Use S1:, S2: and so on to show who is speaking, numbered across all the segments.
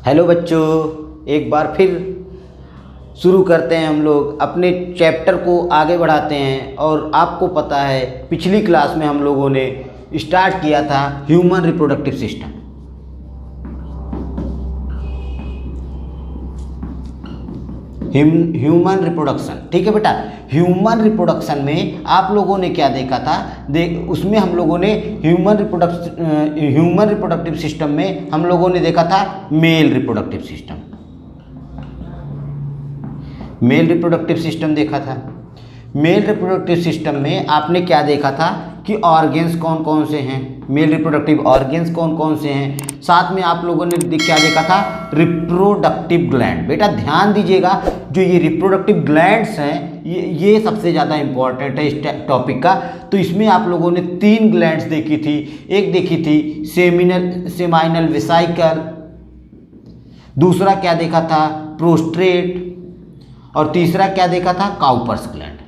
S1: Hello बच्चों, एक बार फिर शुरू करते हैं। हम लोग अपने चैप्टर को आगे बढ़ाते हैं और आपको पता है पिछली क्लास में हम लोगों ने स्टार्ट किया था human reproductive system. Human reproduction, ठीक है बेटा। ह्यूमन रिप्रोडक्शन में आप लोगों ने क्या देखा था, उसमें हम लोगों ने ह्यूमन रिप्रोडक्टिव सिस्टम में हम लोगों ने देखा था mail reproductive system. Male reproductive system देखा था। मेल रिप्रोडक्टिव सिस्टम में आपने क्या देखा था कि ऑर्गेन्स कौन कौन से हैं, मेल रिप्रोडक्टिव ऑर्गेन्स कौन कौन से हैं। साथ में आप लोगों ने क्या देखा था, रिप्रोडक्टिव ग्लैंड। बेटा ध्यान दीजिएगा, जो ये रिप्रोडक्टिव ग्लैंड्स हैं ये सबसे ज़्यादा इंपॉर्टेंट है इस टॉपिक का। तो इसमें आप लोगों ने 3 ग्लैंड्स देखी थी। एक देखी थी सेमाइनल वेसिकल, दूसरा क्या देखा था प्रोस्टेट, और तीसरा क्या देखा था काउपर्स ग्लैंड।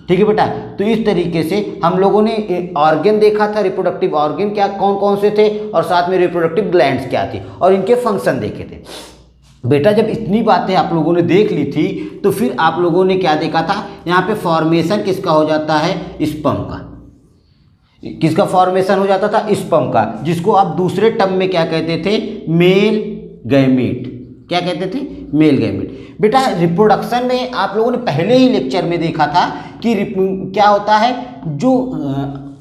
S1: ठीक है बेटा, तो इस तरीके से हम लोगों ने ऑर्गन देखा था, रिप्रोडक्टिव ऑर्गन क्या कौन कौन से थे, और साथ में रिप्रोडक्टिव ग्लैंड्स क्या थी और इनके फंक्शन देखे थे। बेटा जब इतनी बातें आप लोगों ने देख ली थी तो फिर आप लोगों ने क्या देखा था, यहाँ पे फॉर्मेशन किसका हो जाता है, स्पर्म का। किसका फॉर्मेशन हो जाता था, स्पर्म का, जिसको आप दूसरे टर्म में क्या कहते थे, मेल गैमीट। क्या कहते थे, मेल गैमीट। बेटा रिप्रोडक्शन में आप लोगों ने पहले ही लेक्चर में देखा था कि क्या होता है, जो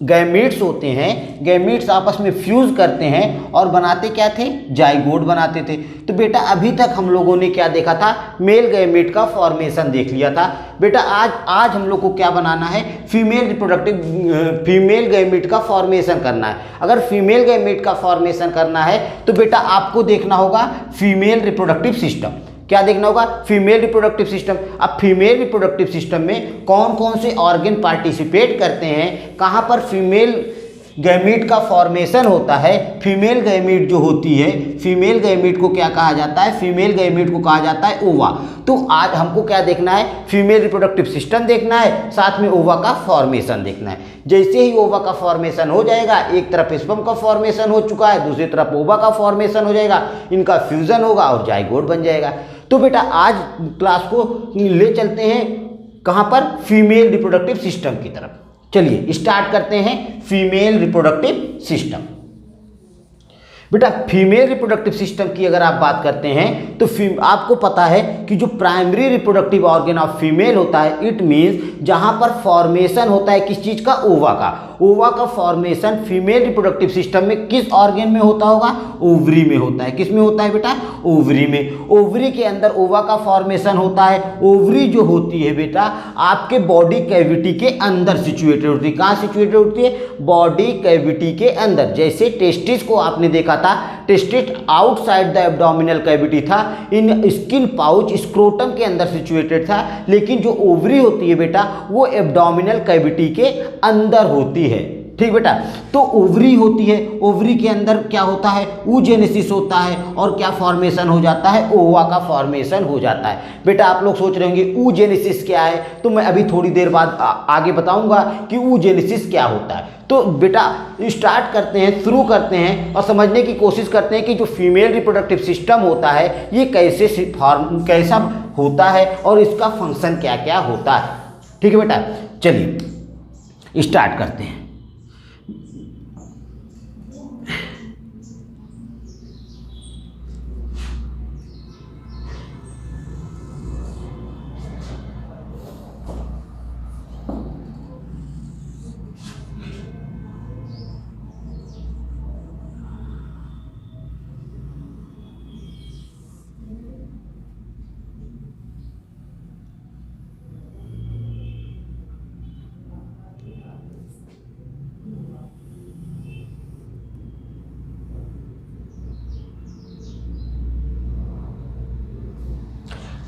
S1: गैमीट्स होते हैं, गैमीट्स आपस में फ्यूज करते हैं और बनाते क्या थे, जाइगोट बनाते थे। तो बेटा अभी तक हम लोगों ने क्या देखा था, मेल गैमीट का फॉर्मेशन देख लिया था। बेटा आज हम लोग को क्या बनाना है, फीमेल गैमीट का फॉर्मेशन करना है। अगर फीमेल गैमीट का फॉर्मेशन करना है तो बेटा आपको देखना होगा फीमेल रिप्रोडक्टिव सिस्टम। क्या देखना होगा, फीमेल रिप्रोडक्टिव सिस्टम। अब फीमेल रिप्रोडक्टिव सिस्टम में कौन कौन से ऑर्गन पार्टिसिपेट करते हैं, कहाँ पर फीमेल गैमीट का फॉर्मेशन होता है। फीमेल गैमीट जो होती है, फीमेल गैमीट को क्या कहा जाता है, फीमेल गैमीट को कहा जाता है ओवा। तो आज हमको क्या देखना है, फीमेल रिप्रोडक्टिव सिस्टम देखना है, साथ में ओवा का फॉर्मेशन देखना है। जैसे ही ओवा का फॉर्मेशन हो जाएगा, एक तरफ स्पर्म का फॉर्मेशन हो चुका है, दूसरी तरफ ओवा का फॉर्मेशन हो जाएगा, इनका फ्यूजन होगा और जाइगोट बन जाएगा। तो बेटा आज क्लास को ले चलते हैं कहाँ पर, फीमेल रिप्रोडक्टिव सिस्टम की तरफ। चलिए स्टार्ट करते हैं फीमेल रिप्रोडक्टिव सिस्टम। बेटा फीमेल रिप्रोडक्टिव सिस्टम की अगर आप बात करते हैं तो आपको पता है कि जो primary reproductive organ of female होता है, इट मीन्स जहां पर फॉर्मेशन होता है किस चीज का, ओवा का। ओवा का फॉर्मेशन फीमेल रिप्रोडक्टिव सिस्टम में किस ऑर्गन में होता होगा, ओवरी में होता है। किस में होता है बेटा, ओवरी में। ओवरी के अंदर ओवा का फॉर्मेशन होता है। ओवरी जो होती है बेटा आपके बॉडी कैविटी के अंदर सिचुएटेड होती है। कहाँ सिचुएटेड होती है, बॉडी कैविटी के अंदर। जैसे टेस्टिस को आपने देखा था, testis outside the abdominal cavity था, इन स्किन पाउच स्क्रोटम के अंदर सिचुएटेड था। लेकिन जो ओवरी होती है बेटा वो एब्डोमिनल कैविटी के अंदर होती है। ठीक बेटा, तो ओवरी होती है, ओवरी के अंदर क्या होता है, oogenesis होता है, और क्या फॉर्मेशन हो जाता है, ओवा का फॉर्मेशन हो जाता है। बेटा आप लोग सोच रहे होंगे oogenesis क्या है, तो मैं अभी थोड़ी देर बाद आगे बताऊंगा कि oogenesis क्या होता है। तो बेटा स्टार्ट करते हैं, शुरू करते हैं और समझने की कोशिश करते हैं कि जो फीमेल रिप्रोडक्टिव सिस्टम होता है ये कैसा होता है और इसका फंक्शन क्या क्या होता है। ठीक है बेटा, चलिए स्टार्ट करते हैं।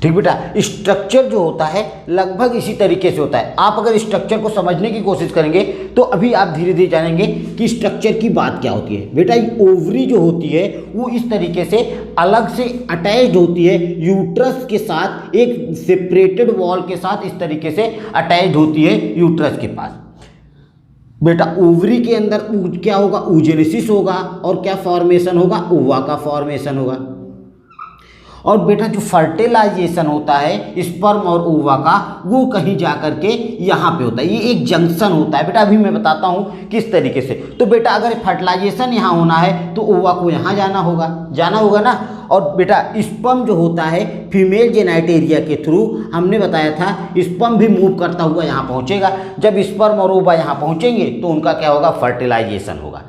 S1: ठीक बेटा, स्ट्रक्चर जो होता है लगभग इसी तरीके से होता है। आप अगर स्ट्रक्चर को समझने की कोशिश करेंगे तो अभी आप धीरे धीरे जानेंगे कि स्ट्रक्चर की बात क्या होती है। बेटा ओवरी जो होती है वो इस तरीके से अलग से अटैच्ड होती है यूट्रस के साथ, एक सेपरेटेड वॉल के साथ इस तरीके से अटैच्ड होती है यूट्रस के पास। बेटा ओवरी के अंदर क्या होगा, oogenesis होगा, और क्या फॉर्मेशन होगा, ओवा का फॉर्मेशन होगा। और बेटा जो फर्टिलाइजेशन होता है स्पर्म और ओवा का, वो कहीं जा कर के यहाँ पे होता है। ये एक जंक्शन होता है बेटा, अभी मैं बताता हूँ किस तरीके से। तो बेटा अगर फर्टिलाइजेशन यहाँ होना है तो ओवा को यहाँ जाना होगा ना। और बेटा स्पर्म जो होता है फीमेल जेनाइट एरिया के थ्रू, हमने बताया था स्पर्म भी मूव करता हुआ यहाँ पहुँचेगा। जब स्पर्म और ओवा यहाँ पहुँचेंगे तो उनका क्या होगा, फर्टिलाइजेशन होगा।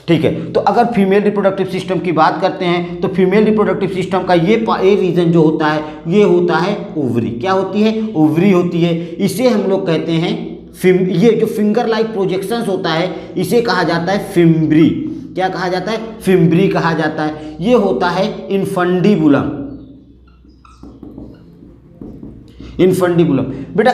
S1: ठीक है, तो अगर फीमेल रिप्रोडक्टिव सिस्टम की बात करते हैं तो फीमेल रिप्रोडक्टिव सिस्टम का ये रीजन जो होता है, ये होता है ओवरी। क्या होती है, ओवरी होती है। इसे हम लोग कहते हैं ये जो फिंगर लाइक प्रोजेक्शंस होता है इसे कहा जाता है फिम्ब्री। क्या कहा जाता है, फिम्ब्री कहा जाता है। ये होता है इनफंडिबुलम। बेटा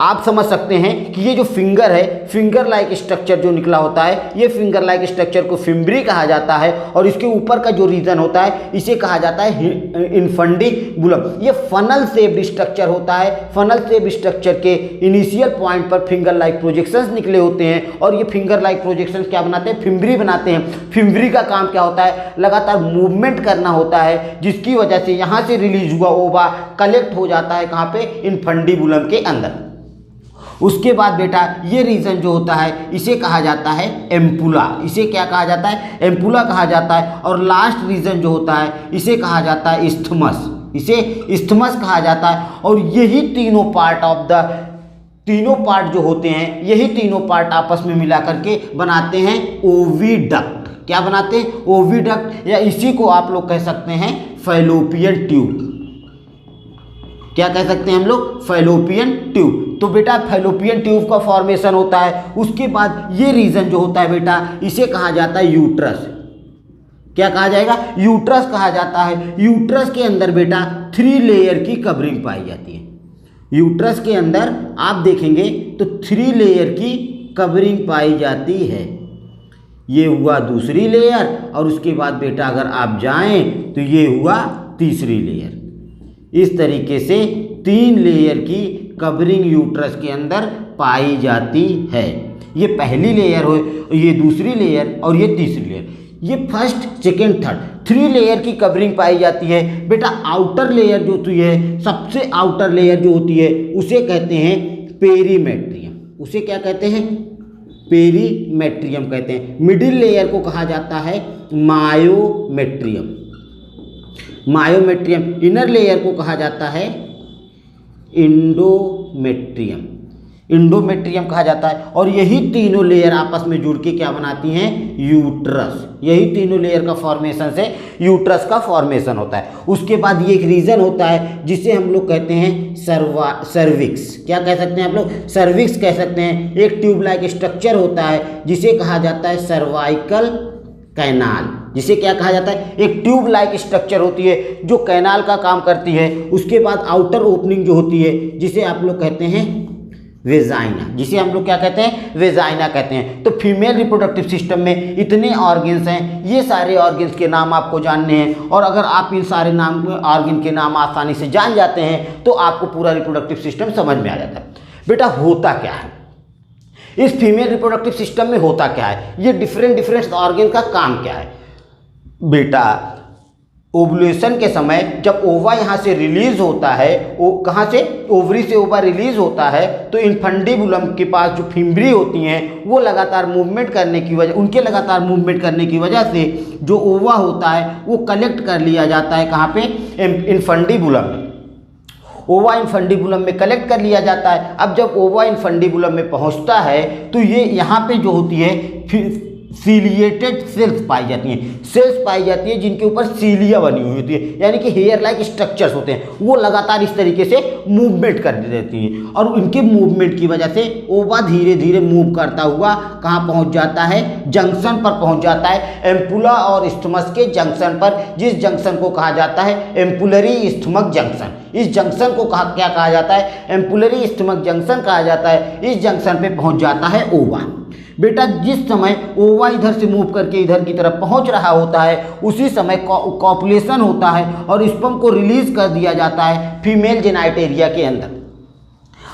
S1: आप समझ सकते हैं कि ये जो फिंगर है, फिंगर लाइक स्ट्रक्चर जो निकला होता है, ये फिंगर लाइक स्ट्रक्चर को फिम्ब्री कहा जाता है। और इसके ऊपर का जो रीजन होता है इसे कहा जाता है इनफंडिबुलम। ये फनल शेप्ड स्ट्रक्चर होता है। फनल शेप्ड स्ट्रक्चर के इनिशियल पॉइंट पर फिंगर लाइक प्रोजेक्शंस निकले होते हैं और ये फिंगर लाइक प्रोजेक्शंस क्या बनाते हैं, फिम्ब्री बनाते हैं। फिम्ब्री का काम क्या होता है, लगातार मूवमेंट करना होता है, जिसकी वजह से यहाँ से रिलीज हुआ ओवा कलेक्ट हो जाता है कहाँ पे, इनफंडिबुलम के अंदर। उसके बाद बेटा ये रीजन जो होता है इसे कहा जाता है एम्पुला। इसे क्या कहा जाता है, एम्पुला कहा जाता है। और लास्ट रीजन जो होता है इसे कहा जाता है इस्थमस। इसे इस्थमस कहा जाता है। और यही तीनों पार्ट जो होते हैं, यही तीनों पार्ट आपस में मिला करके बनाते हैं ओविडक्ट। क्या बनाते हैं, ओविडक्ट, या इसी को आप लोग कह सकते हैं फैलोपियन ट्यूब। क्या कह सकते हैं हम लोग, फैलोपियन ट्यूब। तो बेटा फैलोपियन ट्यूब का फॉर्मेशन होता है। उसके बाद ये रीजन जो होता है बेटा इसे कहा जाता है यूट्रस। क्या कहा जाएगा, यूट्रस कहा जाता है। यूट्रस के अंदर बेटा 3 लेयर की कवरिंग पाई जाती है। यूट्रस के अंदर आप देखेंगे तो 3 लेयर की कवरिंग पाई जाती है। ये हुआ दूसरी लेयर और उसके बाद बेटा अगर आप जाएं तो ये हुआ तीसरी लेयर। इस तरीके से 3 लेयर की कवरिंग यूट्रस के अंदर पाई जाती है। ये पहली लेयर हो, ये दूसरी लेयर और ये तीसरी लेयर। ये फर्स्ट, सेकेंड, थर्ड 3 लेयर की कवरिंग पाई जाती है। बेटा आउटर लेयर जो होती है, सबसे आउटर लेयर जो होती है उसे कहते हैं पेरीमेट्रियम। उसे क्या कहते हैं, पेरीमेट्रियम कहते हैं। मिडिल लेयर को कहा जाता है मायोमेट्रियम। इनर लेयर को कहा जाता है इंडोमेट्रियम कहा जाता है। और यही तीनों लेयर आपस में जुड़ के क्या बनाती हैं, यूट्रस। यही तीनों लेयर का फॉर्मेशन से यूट्रस का फॉर्मेशन होता है। उसके बाद ये एक रीजन होता है जिसे हम लोग कहते हैं सर्विक्स। क्या कह सकते हैं आप लोग, सर्विक्स कह सकते हैं। एक ट्यूब लाइक स्ट्रक्चर होता है जिसे कहा जाता है सर्वाइकल कैनाल। जिसे क्या कहा जाता है, एक ट्यूब लाइक स्ट्रक्चर होती है जो कैनाल का काम करती है। उसके बाद आउटर ओपनिंग जो होती है जिसे आप लोग कहते हैं वेजाइना। जिसे हम लोग क्या कहते हैं, वेजाइना कहते हैं। तो फीमेल रिप्रोडक्टिव सिस्टम में इतने ऑर्गन्स हैं। ये सारे ऑर्गन्स के नाम आपको जानने हैं और अगर आप इन सारे ऑर्गन के नाम आसानी से जान जाते हैं तो आपको पूरा रिप्रोडक्टिव सिस्टम समझ में आ जाता है। बेटा होता क्या है इस फीमेल रिप्रोडक्टिव सिस्टम में, होता क्या है, ये डिफरेंट ऑर्गन का काम क्या है। बेटा ओवुलेशन के समय जब ओवा यहाँ से रिलीज होता है, कहाँ से, ओवरी से ओवा रिलीज होता है, तो इनफंडिबुलम के पास जो फिम्ब्री होती हैं वो लगातार मूवमेंट करने की वजह, उनके लगातार मूवमेंट करने की वजह से जो ओवा होता है वो कलेक्ट कर लिया जाता है कहाँ पे, इनफंडिबुलम में। ओवा इनफंडिबुलम में कलेक्ट कर लिया जाता है। अब जब ओवा इनफंडिबुलम में पहुंचता है तो ये यहाँ पे जो होती है सीलिएटेड सेल्स पाई जाती हैं। सेल्स पाई जाती है जिनके ऊपर सीलिया बनी हुई होती है, यानी कि हेयर लाइक स्ट्रक्चर्स होते हैं। वो लगातार इस तरीके से मूवमेंट कर देती हैं और उनके मूवमेंट की वजह से ओवा धीरे धीरे मूव करता हुआ कहाँ पहुँच जाता है, जंक्शन पर पहुँच जाता है, एम्पुला और इस्थमस के जंक्शन पर, जिस जंक्शन को कहा जाता है एम्पुलरी इस्थमक जंक्शन। इस जंक्शन को क्या कहा जाता है, एम्पुलरी इस्थमक जंक्शन कहा जाता है। इस जंक्शन पे पहुंच जाता है ओवा। बेटा जिस समय ओवा इधर से मूव करके इधर की तरफ पहुंच रहा होता है उसी समय कॉपुलेशन होता है और स्पर्म को रिलीज कर दिया जाता है फीमेल जेनाइट एरिया के अंदर।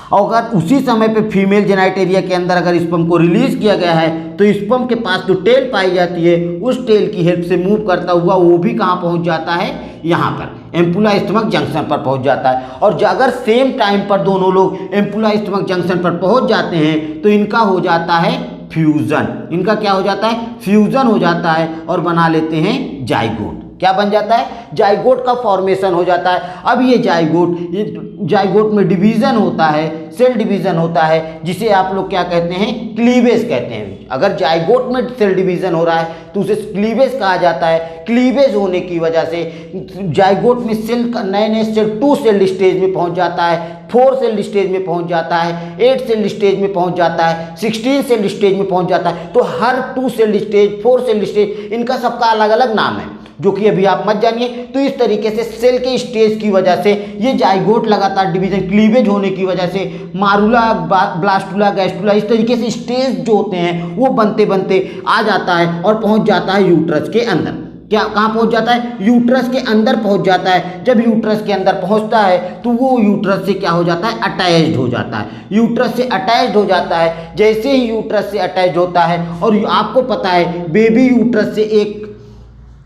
S1: और अगर उसी समय पे फीमेल जेनाइटेरिया के अंदर अगर स्पर्म को रिलीज किया गया है तो स्पर्म के पास जो टेल पाई जाती है उस टेल की हेल्प से मूव करता हुआ वो भी कहाँ पहुँच जाता है, यहाँ पर एम्पुला स्टमक जंक्शन पर पहुँच जाता है। और अगर सेम टाइम पर दोनों लोग एम्पुला स्टमक जंक्शन पर पहुँच जाते हैं तो इनका हो जाता है फ्यूजन। इनका क्या हो जाता है, फ्यूजन हो जाता है और बना लेते हैं जाइगोट। क्या बन जाता है, जाइगोट का फॉर्मेशन हो जाता है। अब ये जाइगोट में डिवीजन होता है, सेल डिवीजन होता है, जिसे आप लोग क्या कहते हैं, क्लीवेज कहते हैं। अगर जाइगोट में सेल डिवीजन हो रहा है तो उसे क्लीवेज कहा जाता है। क्लीवेज होने की वजह से जाइगोट में सेल नए नए सेल 2 सेल स्टेज में पहुंच जाता है, 4 सेल स्टेज में पहुंच जाता है, 8 सेल स्टेज में पहुंच जाता है, 16 सेल स्टेज में पहुंच जाता है। तो हर 2 सेल स्टेज, 4 सेल स्टेज, इनका सबका अलग अलग नाम है, जो कि अभी आप मत जानिए। तो इस तरीके से सेल के स्टेज की वजह से ये जाइगोट लगातार डिवीजन, क्लीवेज होने की वजह से मारूला, ब्लास्टुला, गैस्टुला, इस तरीके से स्टेज जो होते हैं वो बनते बनते आ जाता है और पहुंच जाता है यूट्रस के अंदर। क्या कहाँ पहुंच जाता है, यूट्रस के अंदर पहुंच जाता है। जब यूट्रस के अंदर पहुंचता है तो वो यूट्रस से क्या हो जाता है, अटैच्ड हो जाता है। यूट्रस से अटैच्ड हो जाता है। जैसे ही यूट्रस से अटैच्ड होता है, और आपको पता है बेबी यूट्रस से एक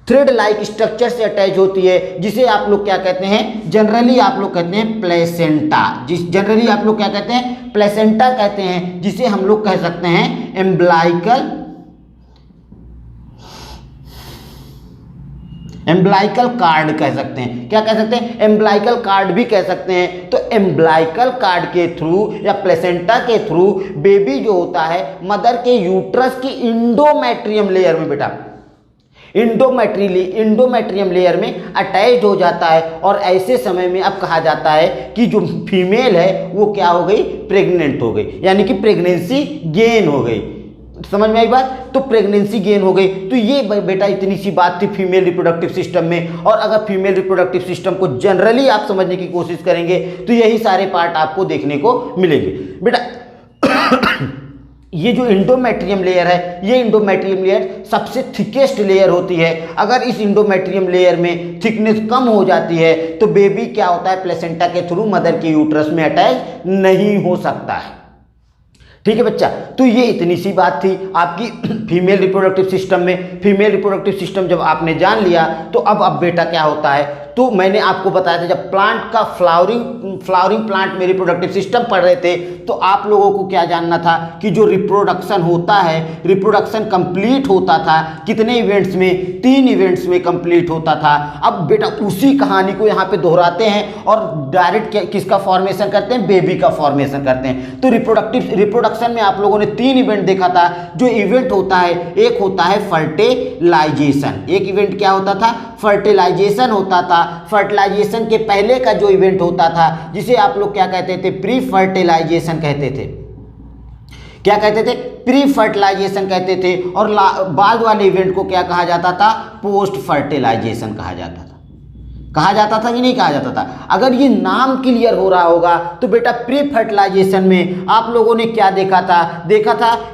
S1: थ्रेड लाइक स्ट्रक्चर से अटैच होती है, जिसे आप लोग क्या कहते हैं, जनरली आप लोग कहते हैं प्लेसेंटा। जनरली आप लोग क्या कहते हैं, प्लेसेंटा कहते हैं, जिसे हम लोग कह सकते हैं एम्ब्लाइकल कार्ड कह सकते हैं। क्या कह सकते हैं, एम्ब्लाइकल कार्ड भी कह सकते हैं। तो एम्ब्लाइकल कार्ड के थ्रू या प्लेसेंटा के थ्रू बेबी जो होता है मदर के यूट्रस की इंडोमेट्रियम लेयर में, बेटा इंडोमेट्रियम लेयर में अटैच्ड हो जाता है। और ऐसे समय में अब कहा जाता है कि जो फीमेल है वो क्या हो गई, प्रेग्नेंट हो गई, यानी कि प्रेगनेंसी गेन हो गई। समझ में आई बात, तो प्रेगनेंसी गेन हो गई। तो ये बेटा इतनी सी बात थी फीमेल रिप्रोडक्टिव सिस्टम में। और अगर फीमेल रिप्रोडक्टिव सिस्टम को जनरली आप समझने की कोशिश करेंगे तो यही सारे पार्ट आपको देखने को मिलेंगे बेटा। ये जो इंडोमेट्रियम लेयर है, ये इंडोमेट्रियम लेयर सबसे थिकेस्ट लेयर होती है। अगर इस इंडोमेट्रियम लेयर में थिकनेस कम हो जाती है तो बेबी क्या होता है, प्लेसेंटा के थ्रू मदर के यूट्रस में अटैच नहीं हो सकता है। ठीक है बच्चा, तो ये इतनी सी बात थी आपकी फीमेल रिप्रोडक्टिव सिस्टम में। फीमेल रिप्रोडक्टिव सिस्टम जब आपने जान लिया तो अब बेटा क्या होता है, तो मैंने आपको बताया था जब प्लांट का फ्लावरिंग प्लांट में रिप्रोडक्टिव सिस्टम पढ़ रहे थे तो आप लोगों को क्या जानना था कि जो रिप्रोडक्शन होता है, रिप्रोडक्शन कंप्लीट होता था कितने इवेंट्स में, 3 इवेंट्स में कंप्लीट होता था। अब बेटा उसी कहानी को यहाँ पे दोहराते हैं और डायरेक्ट किसका फॉर्मेशन करते हैं, बेबी का फॉर्मेशन करते हैं। तो रिप्रोडक्शन में आप लोगों ने 3 इवेंट देखा था। जो इवेंट होता है, एक होता है फर्टिलाइजेशन। एक इवेंट क्या होता था, फर्टिलाइजेशन होता था। फर्टिलाइजेशन के पहले का जो इवेंट होता था जिसे आप लोग क्या कहते थे, प्री फर्टिलाइजेशन कहते थे। क्या कहते थे, प्री फर्टिलाइजेशन कहते थे। और बाद वाले इवेंट को क्या कहा जाता था, पोस्ट फर्टिलाइजेशन कहा जाता था। कहा जाता था कि नहीं कहा जाता था। अगर ये नाम क्लियर हो रहा होगा तो बेटा प्री फर्टिलाइजेशन में आप लोगों ने क्या देखा था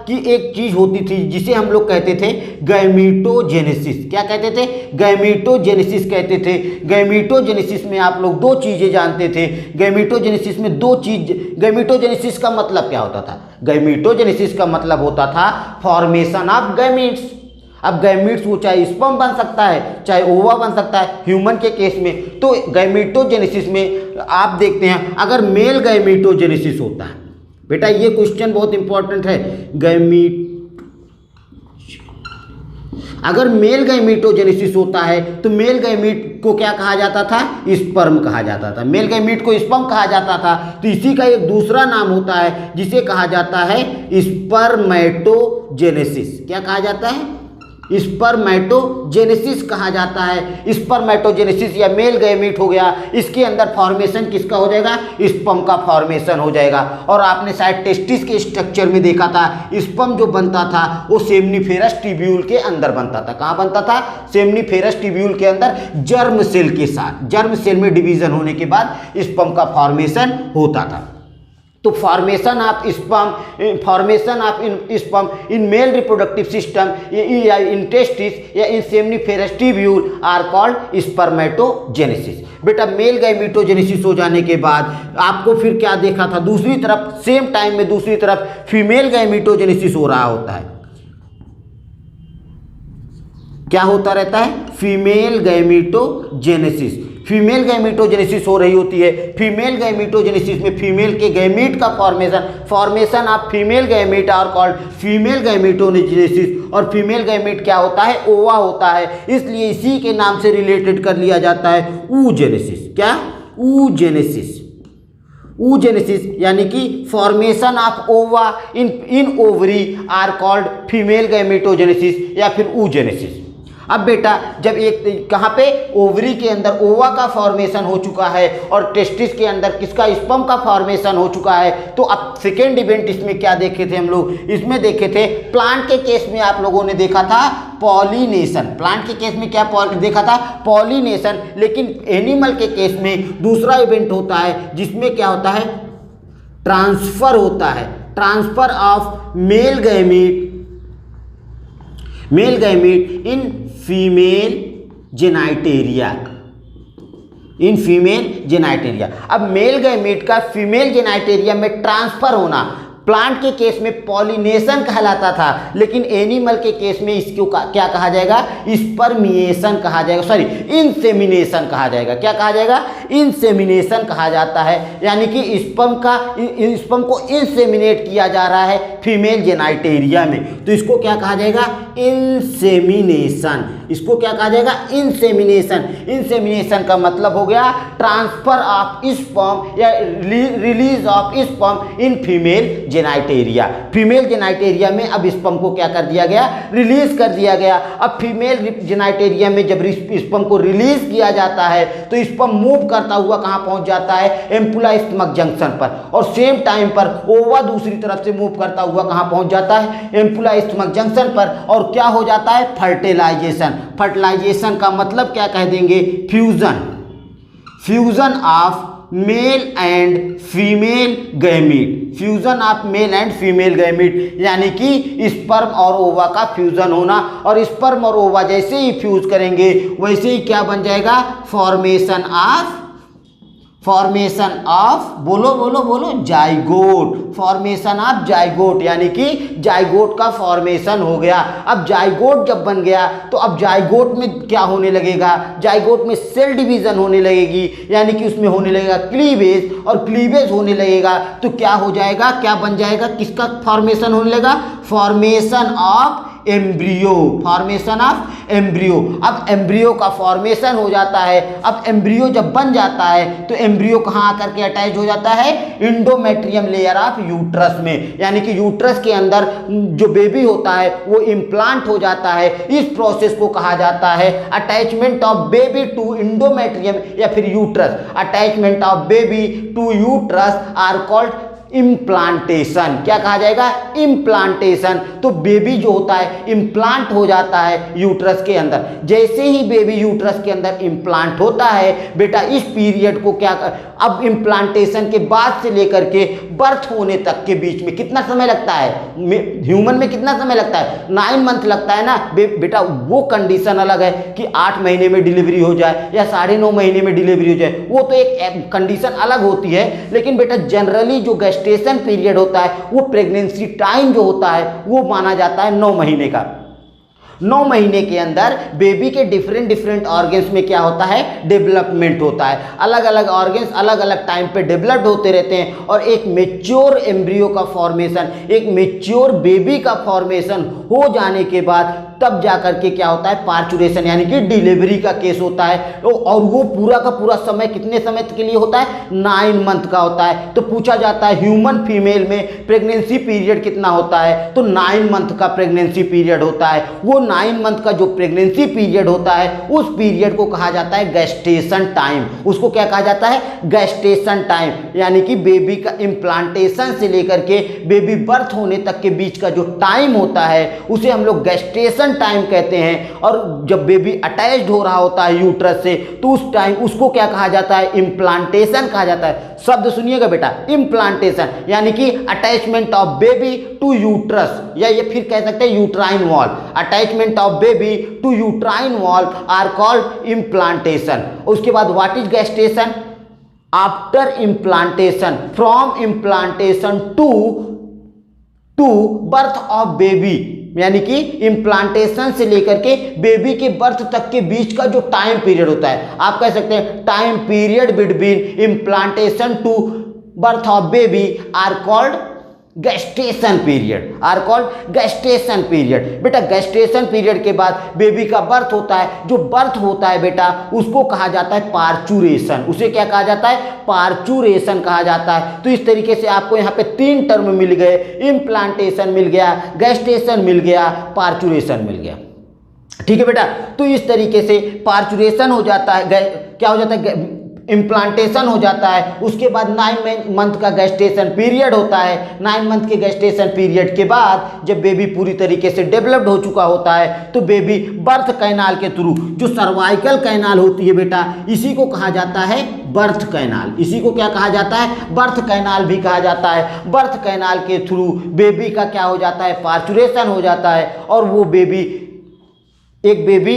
S1: कि एक चीज होती थी जिसे हम लोग कहते थे गैमीटोजेनेसिस। क्या कहते थे, गैमीटोजेनेसिस कहते थे। गैमीटोजेनेसिस में आप लोग 2 चीजें जानते थे। गैमीटोजेनेसिस में 2 चीज, गैमीटोजेनेसिस का मतलब क्या होता था, गैमीटोजेनेसिस का मतलब होता था फॉर्मेशन ऑफ गैमीट्स। अब गैमीट्स वो चाहे स्पर्म बन सकता है, चाहे ओवा बन सकता है ह्यूमन के केस में। तो गैमीटोजेनेसिस में आप देखते हैं अगर मेल गैमीटोजेनेसिस होता है, बेटा ये क्वेश्चन बहुत इंपॉर्टेंट है, अगर मेल गैमीटोजेनेसिस होता है तो मेल गैमीट को क्या कहा जाता था, स्पर्म कहा जाता था। मेल गैमीट को स्पर्म कहा जाता था। तो इसी का एक दूसरा नाम होता है जिसे कहा जाता है स्पर्मेटोजेनेसिस। क्या कहा जाता है, स्पर्मेटोजेनेसिस कहा जाता है। स्पर्मेटोजेनेसिस या मेल गैमीट हो गया, इसके अंदर फॉर्मेशन किसका हो जाएगा, स्पर्म का फॉर्मेशन हो जाएगा। और आपने शायद टेस्टिस के स्ट्रक्चर में देखा था, स्पर्म जो बनता था वो सेमनीफेरस ट्यूब्यूल के अंदर बनता था। कहाँ बनता था, सेमनीफेरस ट्यूब्यूल के अंदर जर्म सेल के साथ। जर्म सेल में डिवीजन होने के बाद स्पर्म का फॉर्मेशन होता था। तो formation of sperm in male reproductive system या इन टेस्टिस या in seminiferous tubule are called spermatogenesis. बेटा मेल गैमीटोजेनेसिस हो जाने के बाद आपको फिर क्या देखा था, दूसरी तरफ सेम टाइम में दूसरी तरफ फीमेल गैमीटोजेनेसिस हो रहा होता है। क्या होता रहता है? फीमेल गैमीटोजेनेसिस। फीमेल गैमीटोजेनेसिस हो रही होती है। फीमेल गैमीटोजेनेसिस में फीमेल के गैमीट का formation of female gamete are called female gametogenesis. और फीमेल गैमीट क्या होता है? ओवा होता है, इसलिए इसी के नाम से रिलेटेड कर लिया जाता है ऊजेनेसिस। क्या? ऊजेनेसिस। ऊजेनेसिस यानी कि formation of ova in ovary are called female gametogenesis या फिर ऊजेनेसिस। अब बेटा जब एक कहाँ पे ओवरी के अंदर ओवा का फॉर्मेशन हो चुका है और टेस्टिस के अंदर किसका? स्पर्म का फॉर्मेशन हो चुका है, तो अब सेकेंड इवेंट इसमें क्या देखे थे हम लोग? इसमें देखे थे प्लांट के केस में आप लोगों ने देखा था पॉलिनेशन। प्लांट के केस में क्या देखा था? पॉलिनेशन। लेकिन एनिमल के केस में दूसरा इवेंट होता है जिसमें क्या होता है? ट्रांसफर होता है। Transfer of male gamete in female genitalia. अब मेल गैमीट का फीमेल जेनाइटेरिया में ट्रांसफर होना प्लांट के केस में पॉलिनेशन कहलाता था, लेकिन एनिमल के केस में इसको क्या कहा जाएगा? स्पर्मिएशन कहा जाएगा, सॉरी इंसेमिनेशन कहा जाएगा। क्या कहा जाएगा? इंसेमिनेशन कहा जाता है, यानी कि स्पर्म को इंसेमिनेट किया जा रहा है फीमेल जेनाइटेरिया में, तो इसको क्या कहा जाएगा? इंसेमिनेशन। इसको क्या कहा जाएगा? इंसेमिनेशन। इंसेमिनेशन का मतलब हो गया ट्रांसफर ऑफ स्पर्म या release of sperm in female genitalia. Female genitalia में अब स्पर्म को क्या कर दिया गया? रिलीज कर दिया गया। अब फीमेल जेनाइटेरिया में जब स्पर्म को रिलीज किया जाता है तो स्पर्म मूव करता हुआ कहाँ पहुंच जाता है? एम्पुला स्टमक जंक्शन पर। और सेम टाइम पर ओवा दूसरी तरफ से मूव करता हुआ कहाँ पहुंच जाता है? एम्पुला स्टमक जंक्शन पर। और क्या हो जाता है? फर्टिलाइजेशन। फर्टिलाइजेशन का मतलब क्या कह देंगे? Fusion of male and female gamete. Fusion of male and female gamete यानी कि स्पर्म और ओवा का फ्यूजन होना। और स्पर्म और ओवा जैसे ही फ्यूज करेंगे वैसे ही क्या बन जाएगा? फॉर्मेशन ऑफ बोलो जाइगोट। फॉर्मेशन ऑफ जाइगोट यानी कि जाइगोट का फॉर्मेशन हो गया। अब जाइगोट जब बन गया तो अब जाइगोट में क्या होने लगेगा? जाइगोट में सेल डिवीजन होने लगेगी, यानी कि उसमें होने लगेगा क्लीवेज। और क्लीवेज होने लगेगा तो क्या हो जाएगा? क्या बन जाएगा? किसका फॉर्मेशन होने लगेगा? Formation of embryo. Formation of embryo. अब एम्ब्रियो का फॉर्मेशन हो जाता है। अब एम्ब्रियो जब बन जाता है तो एम्ब्रियो कहाँ आकर के अटैच हो जाता है? इंडोमेट्रियम लेयर ऑफ यूट्रस में, यानी कि यूट्रस के अंदर जो बेबी होता है वो इम्प्लांट हो जाता है। इस प्रोसेस को कहा जाता है attachment of baby to endometrium या फिर uterus. Attachment of baby to uterus are called implantation. क्या कहा जाएगा? इम्प्लांटेशन। तो बेबी जो होता है इम्प्लांट हो जाता है यूट्रस के अंदर। जैसे ही बेबी यूट्रस के अंदर इम्प्लांट होता है बेटा, इस पीरियड को क्या अब इम्प्लांटेशन के बाद से लेकर के बर्थ होने तक के बीच में कितना समय लगता है? ह्यूमन में कितना समय लगता है? 9 मंथ लगता है ना बेटा। वो कंडीशन अलग है कि 8 महीने में डिलीवरी हो जाए या 9.5 महीने में डिलीवरी हो जाए, वो तो एक कंडीशन अलग होती है। लेकिन बेटा जनरली जो गेस्टेशन पीरियड होता है वो प्रेगनेंसी टाइम जो होता है वो माना जाता है 9 महीने का। 9 महीने के अंदर बेबी के डिफरेंट ऑर्गन्स में क्या होता है? डेवलपमेंट होता है। अलग अलग ऑर्गन्स अलग अलग टाइम पे डेवलप्ड होते रहते हैं और एक मेच्योर एम्ब्रियो का फॉर्मेशन, एक मेच्योर बेबी का फॉर्मेशन हो जाने के बाद तब जाकर के क्या होता है? पार्चुरेशन यानी कि डिलीवरी का केस होता है। और वो पूरा का पूरा समय कितने समय के लिए होता है? 9 मंथ का होता है। तो पूछा जाता है ह्यूमन फीमेल में प्रेगनेंसी पीरियड कितना होता है? तो 9 मंथ का प्रेगनेंसी पीरियड होता है। वो 9 मंथ का जो प्रेगनेंसी पीरियड होता है उस पीरियड को कहा जाता है गेस्टेशन टाइम। उसको क्या कहा जाता है? Gestation time. यानी कि बेबी का इम्प्लांटेशन से लेकर के बेबी बर्थ होने तक के बीच का जो टाइम होता है उसे हम लोग गेस्टेशन टाइम कहते हैं। और जब बेबी अटैच्ड हो रहा होता है यूट्रस से तो उस टाइम उसको क्या कहा जाता है? इम्प्लांटेशन कहा जाता है। शब्द सुनिएगा बेटा, इम्प्लांटेशन यानी कि attachment of baby to uterus, या ये फिर कह सकते हैं uterine wall. Attachment of baby to uterine wall are called implantation. उसके बाद what is gestation? After implantation, from implantation to birth of baby, यानी कि इम्प्लांटेशन से लेकर के बेबी के बर्थ तक के बीच का जो टाइम पीरियड होता है, आप कह सकते हैं time period between implantation to birth of baby are called gestation period, are called gestation period. बेटा गेस्टेशन पीरियड के बाद बेबी का बर्थ होता है, जो बर्थ होता है बेटा उसको कहा जाता है पार्चुरेशन। उसे क्या कहा जाता है? पार्चुरेशन कहा जाता है। तो इस तरीके से आपको यहाँ पे 3 टर्म मिल गए, इम्प्लांटेशन मिल गया, गेस्टेशन मिल गया, पार्चुरेशन मिल गया। ठीक है बेटा, तो इस तरीके से पार्चुरेशन हो जाता है, क्या हो जाता है? इम्प्लांटेशन हो जाता है। उसके बाद 9 मंथ का गेस्टेशन पीरियड होता है। 9 मंथ के गेस्टेशन पीरियड के बाद जब बेबी पूरी तरीके से डेवलप्ड हो चुका होता है तो बेबी बर्थ कैनाल के थ्रू, जो सर्वाइकल कैनाल होती है बेटा, इसी को कहा जाता है बर्थ कैनाल। इसी को क्या कहा जाता है? बर्थ कैनाल भी कहा जाता है। बर्थ कैनाल के थ्रू बेबी का क्या हो जाता है? पार्चुरेशन हो जाता है और वो बेबी एक बेबी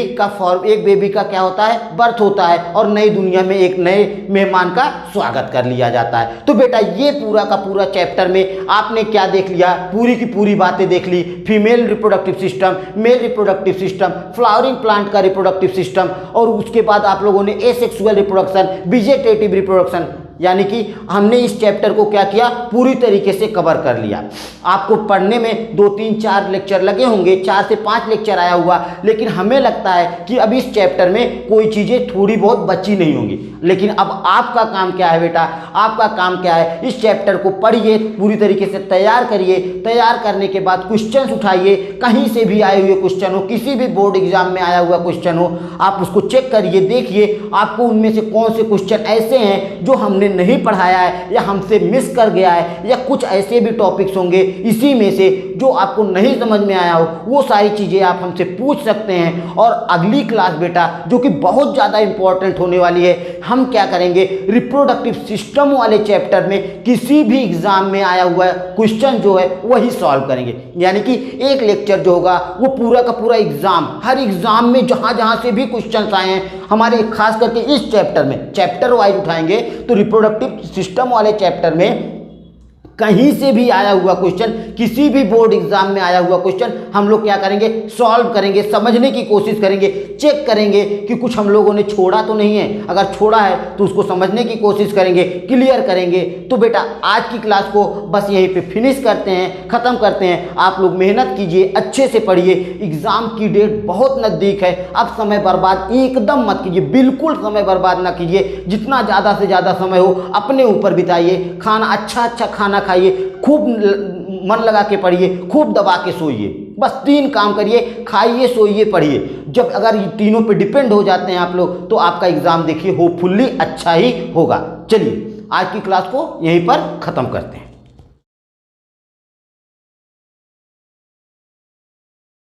S1: का क्या होता है? बर्थ होता है और नई दुनिया में एक नए मेहमान का स्वागत कर लिया जाता है। तो बेटा ये पूरा का पूरा चैप्टर में आपने क्या देख लिया? पूरी की पूरी बातें देख ली। Female reproductive system, male reproductive system, flowering plant का रिप्रोडक्टिव सिस्टम, और उसके बाद आप लोगों ने एसेक्सुअल रिप्रोडक्शन, वेजिटेटिव रिप्रोडक्शन, यानी कि हमने इस चैप्टर को क्या किया? पूरी तरीके से कवर कर लिया। आपको पढ़ने में 2, 3, 4 लेक्चर लगे होंगे, 4 से 5 लेक्चर आया हुआ, लेकिन हमें लगता है कि अब इस चैप्टर में कोई चीज़ें थोड़ी बहुत बची नहीं होंगी। लेकिन अब आपका काम क्या है बेटा? आपका काम क्या है? इस चैप्टर को पढ़िए, पूरी तरीके से तैयार करिए। तैयार करने के बाद क्वेश्चन उठाइए, कहीं से भी आए हुए क्वेश्चन हो, किसी भी बोर्ड एग्जाम में आया हुआ क्वेश्चन हो, आप उसको चेक करिए, देखिए आपको उनमें से कौन से क्वेश्चन ऐसे हैं जो हमने नहीं पढ़ाया है या हमसे मिस कर गया है, या कुछ ऐसे भी टॉपिक्स होंगे इसी में से जो आपको नहीं समझ में आया हो, वो सारी चीज़ें आप हमसे पूछ सकते हैं। और अगली क्लास बेटा जो कि बहुत ज़्यादा इंपॉर्टेंट होने वाली है, हम क्या करेंगे? रिप्रोडक्टिव सिस्टम वाले चैप्टर में किसी भी एग्जाम में आया हुआ क्वेश्चन जो है वही सॉल्व करेंगे। यानी कि एक लेक्चर जो होगा वो पूरा का पूरा एग्जाम, हर एग्जाम में जहाँ से भी क्वेश्चन आए हैं हमारे, खास करके इस चैप्टर में, चैप्टर वाइज उठाएंगे तो रिप्रोडक्टिव सिस्टम वाले चैप्टर में कहीं से भी आया हुआ क्वेश्चन, किसी भी बोर्ड एग्जाम में आया हुआ क्वेश्चन हम लोग क्या करेंगे? सॉल्व करेंगे, समझने की कोशिश करेंगे, चेक करेंगे कि कुछ हम लोगों ने छोड़ा तो नहीं है। अगर छोड़ा है तो उसको समझने की कोशिश करेंगे, क्लियर करेंगे। तो बेटा आज की क्लास को बस यहीं पे फिनिश करते हैं, ख़त्म करते हैं। आप लोग मेहनत कीजिए, अच्छे से पढ़िए, एग्ज़ाम की डेट बहुत नज़दीक है। अब समय बर्बाद एकदम मत कीजिए, बिल्कुल समय बर्बाद ना कीजिए। जितना ज़्यादा से ज़्यादा समय हो अपने ऊपर बिताइए, खाना अच्छा खाना खाइए, खूब मन लगा के पढ़िए, खूब दबा के सोइए। बस 3 काम करिए, खाइए, सोइए, पढ़िए। जब अगर ये तीनों पे डिपेंड हो जाते हैं आप लोग तो आपका एग्जाम देखिए होपफुली अच्छा ही होगा। चलिए आज की क्लास को यहीं पर ख़त्म करते हैं।